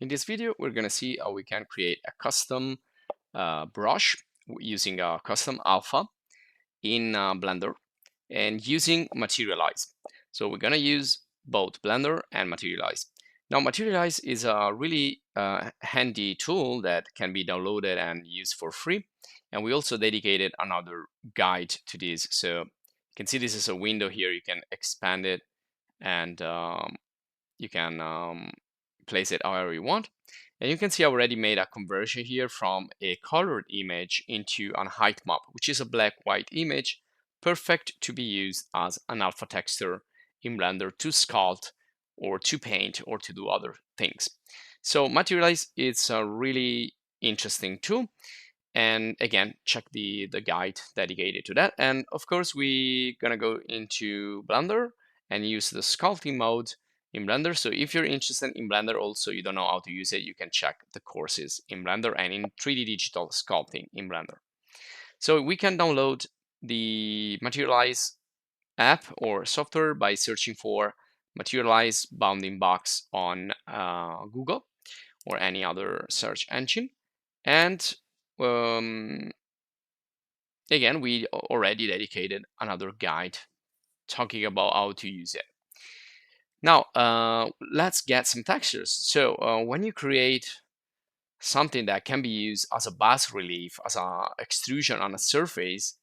In this video, we're going to see how we can create a custom brush using a custom alpha in Blender and using Materialize. So we're going to use both Blender and Materialize. Now, Materialize is a really handy tool that can be downloaded and used for free. And we also dedicated another guide to this. So you can see this is a window here. You can expand it and you can place it however you want. And you can see I already made a conversion here from a colored image into an height map, which is a black-white image, perfect to be used as an alpha texture in Blender to sculpt or to paint or to do other things. So Materialize is a really interesting tool. And again, check the guide dedicated to that. And of course, we're gonna go into Blender and use the sculpting mode in Blender. So if you're interested in Blender also, you don't know how to use it, you can check the courses in Blender and in 3D digital sculpting in Blender. So we can download the Materialize app or software by searching for Materialize bounding box on Google or any other search engine. And um, again, we already dedicated another guide talking about how to use it. Now, let's get some textures. So when you create something that can be used as a bas relief, as an extrusion on a surface,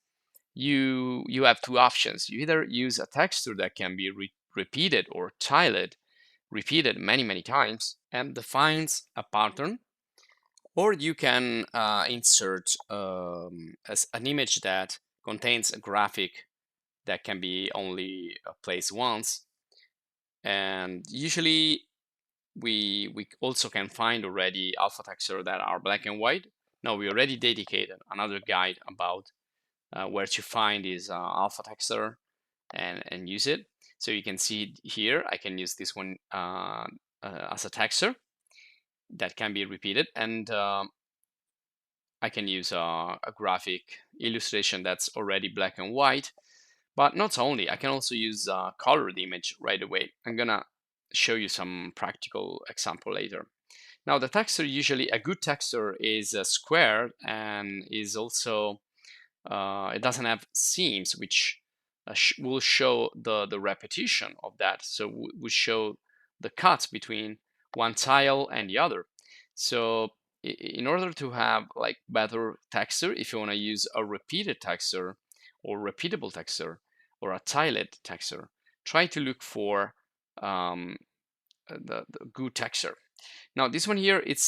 you have two options. You either use a texture that can be repeated or tiled, repeated many times, and defines a pattern, or you can insert as an image that contains a graphic that can be only placed once. And usually we also can find already alpha texture that are black and white. Now we already dedicated another guide about where to find this alpha texture and use it. So you can see here, I can use this one as a texture that can be repeated, and I can use a graphic illustration that's already black and white. But not only, I can also use a colored image right away. I'm gonna show you some practical example later. Now the texture, usually a good texture is squared and is also, it doesn't have seams, which will show the repetition of that. So we show the cuts between one tile and the other. So in order to have like better texture, if you want to use a repeated texture or repeatable texture or a tiled texture, try to look for the good texture. Now this one here, it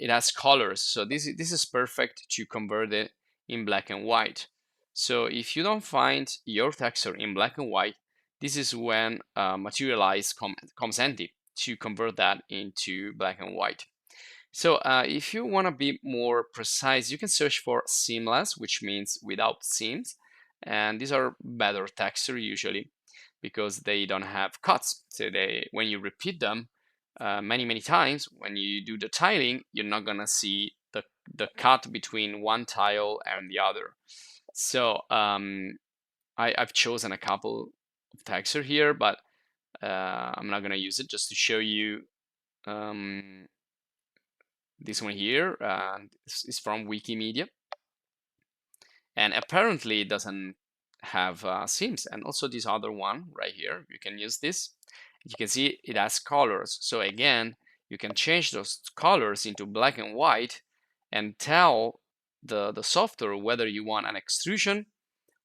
has colors, so this is perfect to convert it in black and white. So if you don't find your texture in black and white, this is when Materialize comes handy to convert that into black and white. So if you want to be more precise, you can search for seamless, which means without seams, and these are better texture usually because they don't have cuts. So when you repeat them many times, when you do the tiling, you're not gonna see the cut between one tile and the other. So I've chosen a couple of texture here, but I'm not gonna use it, just to show you this one here. This is from Wikimedia, and apparently it doesn't have seams. And also this other one right here, you can use this. You can see it has colors. So again, you can change those colors into black and white and tell the software whether you want an extrusion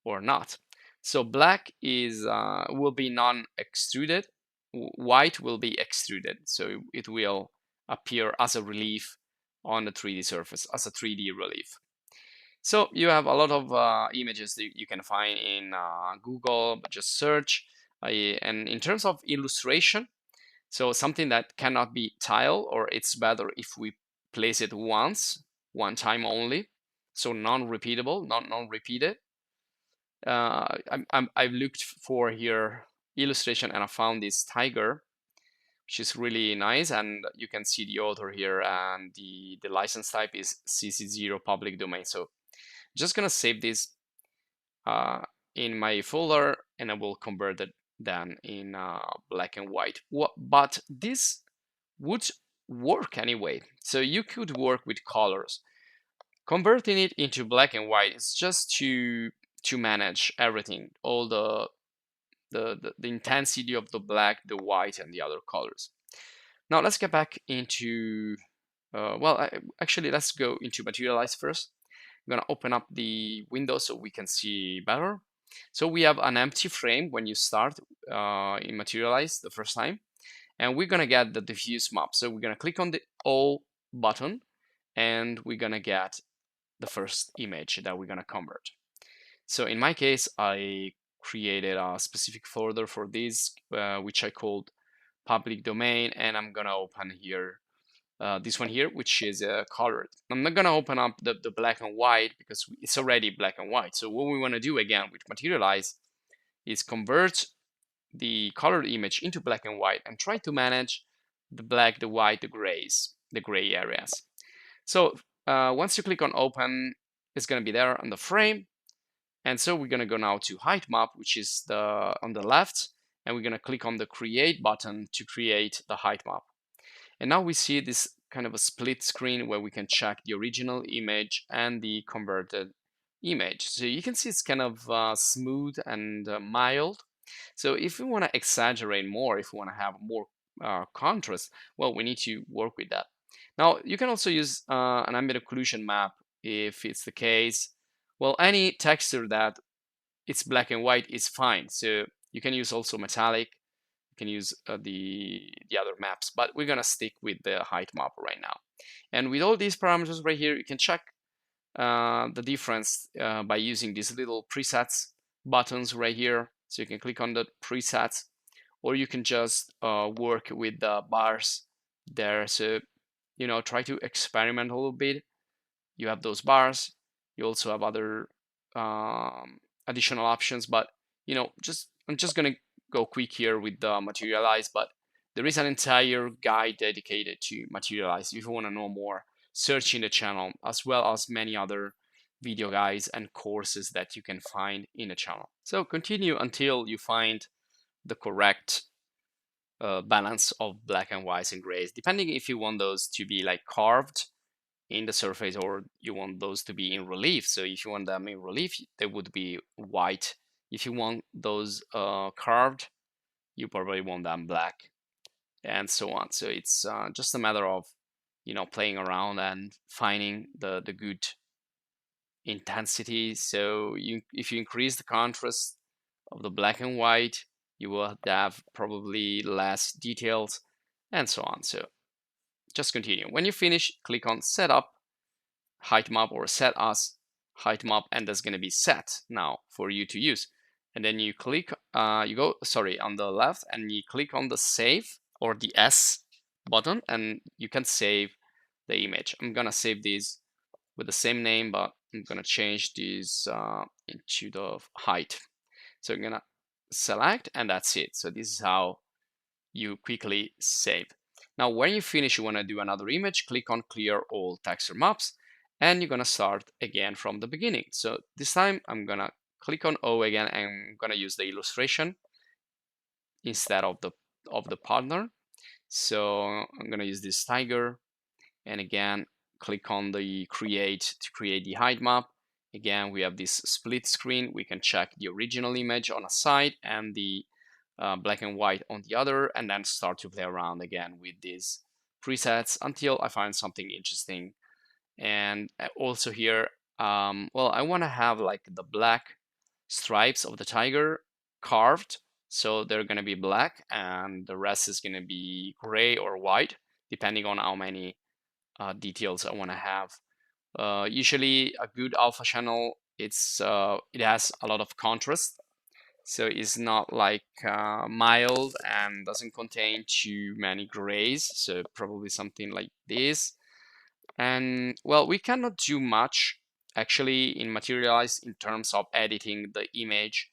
or not. So black is will be non-extruded, white will be extruded. So it will appear as a relief on the 3D surface, as a 3D relief. So you have a lot of images that you can find in Google, but just search. And in terms of illustration, so something that cannot be tiled, or it's better if we place it once, one time only, so non-repeatable, not non-repeated. I've looked for here illustration and I found this tiger, which is really nice, and you can see the author here, and the license type is CC0 public domain. So just gonna save this in my folder, and I will convert it then in black and white. But this would work anyway. So you could work with colors. Converting it into black and white is just to manage everything, all the intensity of the black, the white, and the other colors. Now let's get back into, actually let's go into Materialize first. I'm gonna open up the window so we can see better. So we have an empty frame when you start in Materialize the first time, and we're gonna get the diffuse map. So we're gonna click on the All button, and we're gonna get the first image that we're gonna convert. So in my case, I created a specific folder for this, which I called public domain, and I'm gonna open here this one here, which is colored. I'm not gonna open up the black and white because it's already black and white. So what we wanna do again with Materialize is convert the colored image into black and white and try to manage the black, the white, the grays, the gray areas. So once you click on open, it's gonna be there on the frame. And so we're gonna go now to height map, which is on the left, and we're gonna click on the create button to create the height map. And now we see this kind of a split screen where we can check the original image and the converted image. So you can see it's kind of smooth and mild. So if we want to exaggerate more, if we want to have more contrast, well, we need to work with that. Now, you can also use an ambient occlusion map if it's the case. Well, any texture that it's black and white is fine. So you can use also metallic. You can use the other maps, but we're gonna stick with the height map right now. And with all these parameters right here, you can check the difference by using these little presets buttons right here. So you can click on the presets, or you can just work with the bars there. So, try to experiment a little bit. You have those bars. You also have other additional options, but I'm just gonna go quick here with the Materialize, but there is an entire guide dedicated to Materialize. If you want to know more, search in the channel, as well as many other video guides and courses that you can find in the channel. So continue until you find the correct balance of black and whites and grays, depending if you want those to be like carved in the surface or you want those to be in relief. So if you want them in relief, they would be white. If you want those carved, you probably want them black, and so on. So it's just a matter of playing around and finding the good intensity. So if you increase the contrast of the black and white, you will have probably less details, and so on. So just continue. When you finish, click on setup height map or set as height map, and that's going to be set now for you to use. And then you click, you go, sorry, on the left, and you click on the save or the S button, and you can save the image. I'm gonna save this with the same name, but I'm gonna change this into the height. So I'm gonna select, and that's it. So this is how you quickly save. Now, when you finish, you want to do another image, click on clear all texture maps, and you're going to start again from the beginning. So this time I'm going to click on O again, and I'm going to use the illustration instead of the partner. So I'm going to use this tiger, and again, click on the create to create the height map. Again, we have this split screen. We can check the original image on a side and the black and white on the other, and then start to play around again with these presets until I find something interesting. And also here, well, I want to have like the black stripes of the tiger carved, so they're going to be black and the rest is going to be gray or white, depending on how many details I want to have. Usually a good alpha channel, it has a lot of contrast, so it's not like mild and doesn't contain too many grays, so probably something like this. And well, we cannot do much actually in Materialize in terms of editing the image,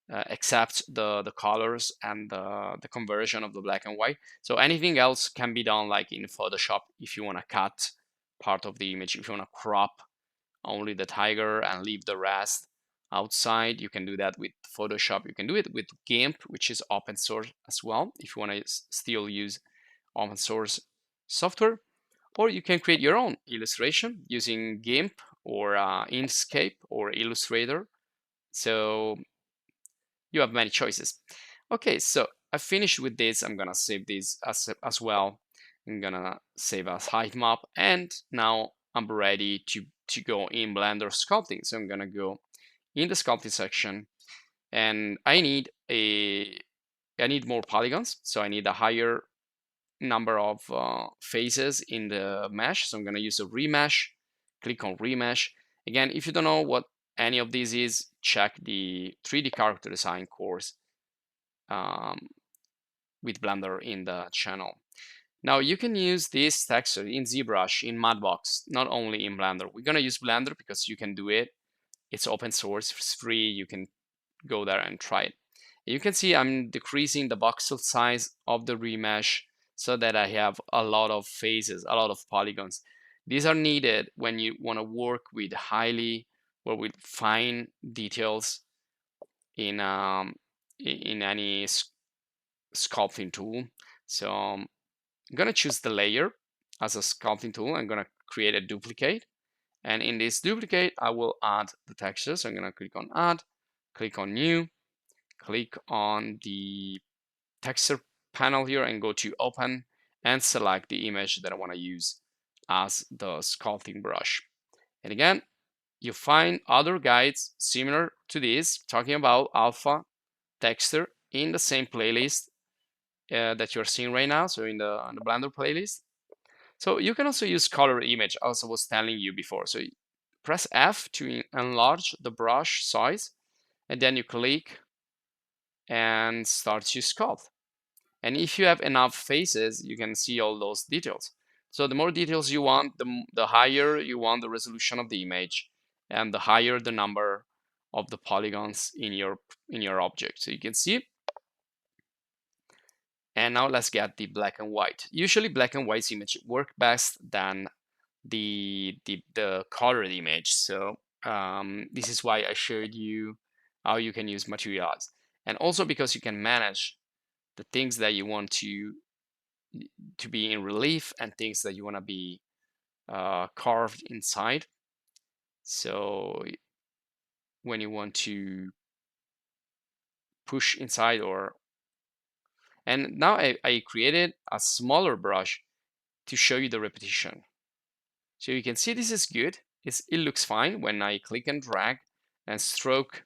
except the colors and the conversion of the black and white. So anything else can be done like in Photoshop. If you want to cut part of the image, if you want to crop only the tiger and leave the rest outside, you can do that with Photoshop. You can do it with GIMP, which is open source as well, if you want to still use open source software, or you can create your own illustration using GIMP or Inkscape or Illustrator. So you have many choices. Okay, so I finished with this. I'm gonna save this as well. I'm gonna save as height-map, and now I'm ready to go in Blender sculpting. So I'm gonna go in the sculpting section, and I need more polygons. So I need a higher number of faces in the mesh. So I'm gonna use a remesh. Click on remesh. Again, if you don't know what any of these is, check the 3D character design course um, with Blender in the channel. Now you can use this texture in ZBrush, in Mudbox, not only in Blender. We're gonna use Blender because you can do it. It's open source, it's free. You can go there and try it. You can see I'm decreasing the voxel size of the remesh so that I have a lot of faces, a lot of polygons. These are needed when you want to work with with fine details in any sculpting tool. So I'm gonna choose the layer as a sculpting tool. I'm gonna create a duplicate, and in this duplicate I will add the texture. So I'm gonna click on add, click on new, click on the texture panel here and go to open and select the image that I want to use as the sculpting brush. And again, you find other guides similar to this talking about alpha texture in the same playlist that you're seeing right now, so in the Blender playlist. So you can also use color image, as I was telling you before. So press F to enlarge the brush size, and then you click and start to sculpt. And if you have enough faces, you can see all those details. So the more details you want, the higher you want the resolution of the image, and the higher the number of the polygons in your object. So you can see. And now let's get the black and white. Usually black and white image work best than the colored image. So this is why I showed you how you can use Materialize. And also because you can manage the things that you want to be in relief and things that you want to be carved inside. So when you want to push inside and now I created a smaller brush to show you the repetition. So you can see this is good. It looks fine when I click and drag and stroke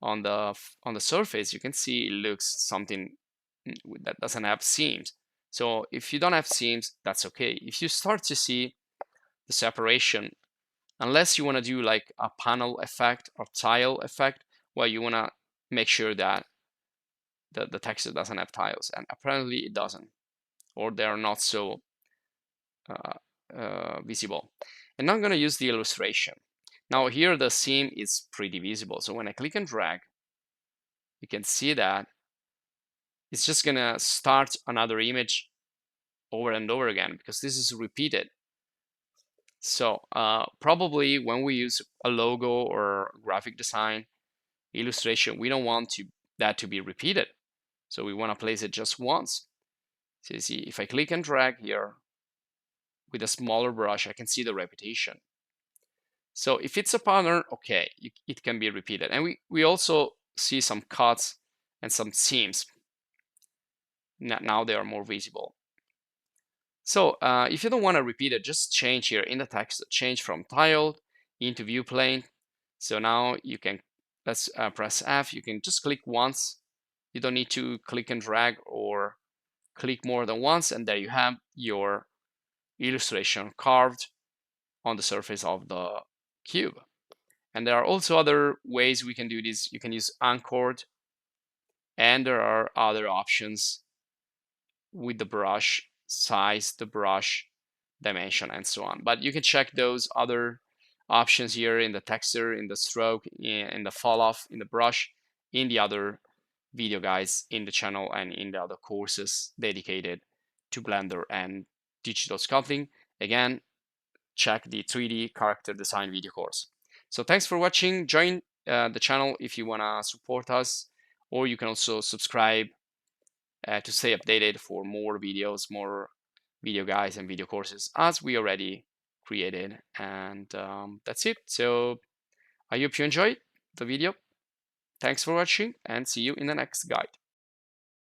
on the surface. You can see it looks something that doesn't have seams. So if you don't have seams, that's okay. If you start to see the separation, unless you want to do like a panel effect or tile effect, well, you want to make sure that the texture doesn't have tiles, and apparently it doesn't, or they are not so visible. And now I'm going to use the illustration. Now here the seam is pretty visible, so when I click and drag, you can see that it's just going to start another image over and over again because this is repeated. So probably when we use a logo or graphic design illustration, we don't want that to be repeated. So we want to place it just once. So you see, if I click and drag here with a smaller brush, I can see the repetition. So if it's a pattern, okay, it can be repeated. And we also see some cuts and some seams. Now they are more visible. So if you don't want to repeat it, just change here in the text, change from tiled into view plane. So now you can, let's press F, you can just click once. You don't need to click and drag or click more than once, and there you have your illustration carved on the surface of the cube. And there are also other ways we can do this. You can use anchored, and there are other options with the brush size, the brush dimension, and so on. But you can check those other options here in the texture, in the stroke, in the fall off, in the brush, in the other video guides in the channel, and in the other courses dedicated to Blender and digital sculpting. Again, check the 3D character design video course. So thanks for watching. Join the channel if you want to support us, or you can also subscribe to stay updated for more videos, more video guides and video courses as we already created. And that's it. So I hope you enjoyed the video. Thanks for watching and see you in the next guide.